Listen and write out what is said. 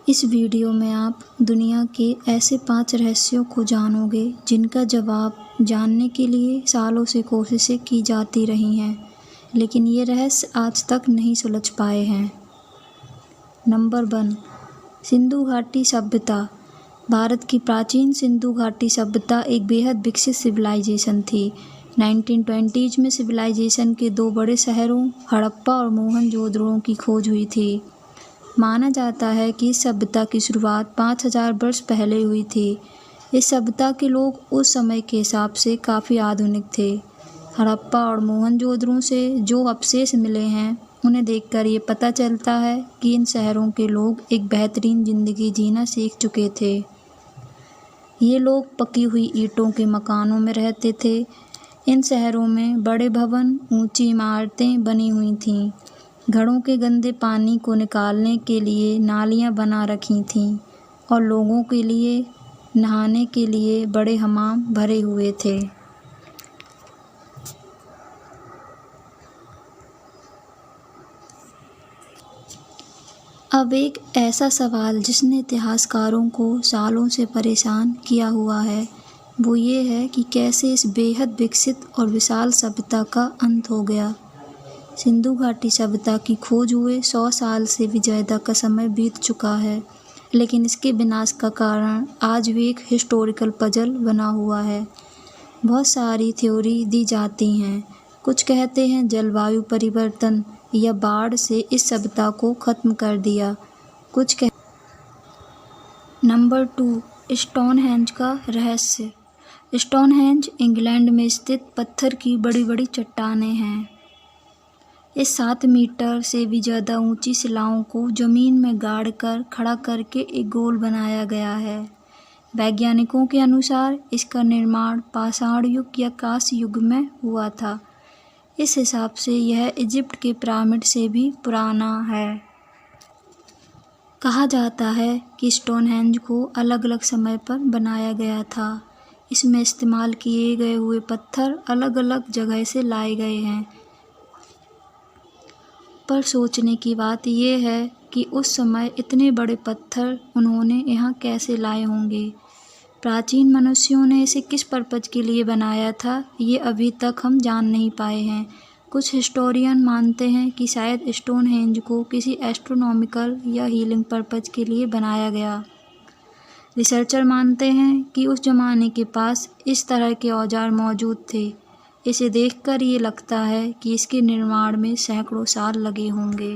इस वीडियो में आप दुनिया के ऐसे 5 रहस्यों को जानोगे जिनका जवाब जानने के लिए सालों से कोशिशें की जाती रही हैं, लेकिन ये रहस्य आज तक नहीं सुलझ पाए हैं। नंबर 1, सिंधु घाटी सभ्यता। भारत की प्राचीन सिंधु घाटी सभ्यता एक बेहद विकसित सिविलाइजेशन थी। 1920s में सिविलाइजेशन के 2 बड़े शहरों हड़प्पा और मोहनजोदड़ो की खोज हुई थी। माना जाता है कि इस सभ्यता की शुरुआत 5000 वर्ष पहले हुई थी। इस सभ्यता के लोग उस समय के हिसाब से काफ़ी आधुनिक थे। हड़प्पा और मोहनजोदड़ो से जो अवशेष मिले हैं, उन्हें देखकर ये पता चलता है कि इन शहरों के लोग एक बेहतरीन ज़िंदगी जीना सीख चुके थे। ये लोग पकी हुई ईंटों के मकानों में रहते थे। इन शहरों में बड़े भवन, ऊंची इमारतें बनी हुई थीं। घरों के गंदे पानी को निकालने के लिए नालियां बना रखी थीं और लोगों के लिए नहाने के लिए बड़े हमाम भरे हुए थे। अब एक ऐसा सवाल जिसने इतिहासकारों को सालों से परेशान किया हुआ है, वो ये है कि कैसे इस बेहद विकसित और विशाल सभ्यता का अंत हो गया। सिंधु घाटी सभ्यता की खोज हुए 100 साल से भी ज़्यादा का समय बीत चुका है, लेकिन इसके विनाश का कारण आज भी एक हिस्टोरिकल पजल बना हुआ है। बहुत सारी थ्योरी दी जाती हैं। कुछ कहते हैं जलवायु परिवर्तन या बाढ़ से इस सभ्यता को ख़त्म कर दिया। नंबर 2, स्टोनहेंज का रहस्य। स्टोनहेंज इंग्लैंड में स्थित पत्थर की बड़ी बड़ी चट्टानें हैं। इस 7 मीटर से भी ज़्यादा ऊंची शिलाओं को ज़मीन में गाड़कर खड़ा करके एक गोल बनाया गया है। वैज्ञानिकों के अनुसार इसका निर्माण पाषाण युग या कांस्य युग में हुआ था। इस हिसाब से यह इजिप्ट के पिरामिड से भी पुराना है। कहा जाता है कि स्टोनहेंज को अलग अलग समय पर बनाया गया था। इसमें इस्तेमाल किए गए हुए पत्थर अलग अलग जगह से लाए गए हैं। पर सोचने की बात यह है कि उस समय इतने बड़े पत्थर उन्होंने यहाँ कैसे लाए होंगे। प्राचीन मनुष्यों ने इसे किस पर्पज के लिए बनाया था, ये अभी तक हम जान नहीं पाए हैं। कुछ हिस्टोरियन मानते हैं कि शायद स्टोनहेंज को किसी एस्ट्रोनॉमिकल या हीलिंग पर्पज के लिए बनाया गया। रिसर्चर मानते हैं कि उस ज़माने के पास इस तरह के औजार मौजूद थे। इसे देखकर ये लगता है कि इसके निर्माण में सैकड़ों साल लगे होंगे।